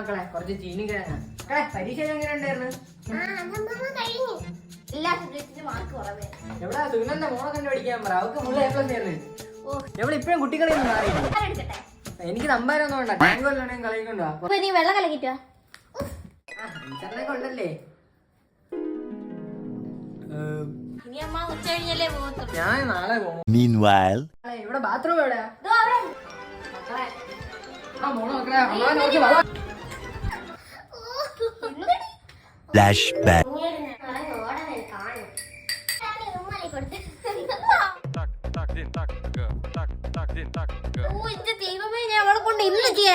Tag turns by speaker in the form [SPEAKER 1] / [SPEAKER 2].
[SPEAKER 1] മക്കളെ കുറച്ച് ചീനി കിഴങ്ങ. മക്കളെ പരീക്ഷ എങ്ങനെ ഉണ്ടായിരുന്നു? എവിടെ സുഗന്ധന്റെ മോളെ കണ്ടു പഠിക്കാൻ പറ, അവർക്ക് ഫുൾ A+ ആയിരുന്നു. എവിടെ ഇപ്പഴും കുട്ടികളെയൊന്നും മാറിയില്ല. എനിക്ക് നമ്പാരൊന്നും വേണ്ട, ടാങ്ക് വല്ലോണേ കളിക്കൊണ്ടോ
[SPEAKER 2] വെള്ളം കലക്കിട്ടോ
[SPEAKER 1] ഉണ്ടല്ലേ.
[SPEAKER 2] ഞാൻ
[SPEAKER 1] നാളെ പോകും. ഇവിടെ ബാത്റൂം എവിടെയാ?
[SPEAKER 2] ദൈവമേ, ഞാൻ അവളെ കൊണ്ട് ഇന്ന് ചെയ്യാം.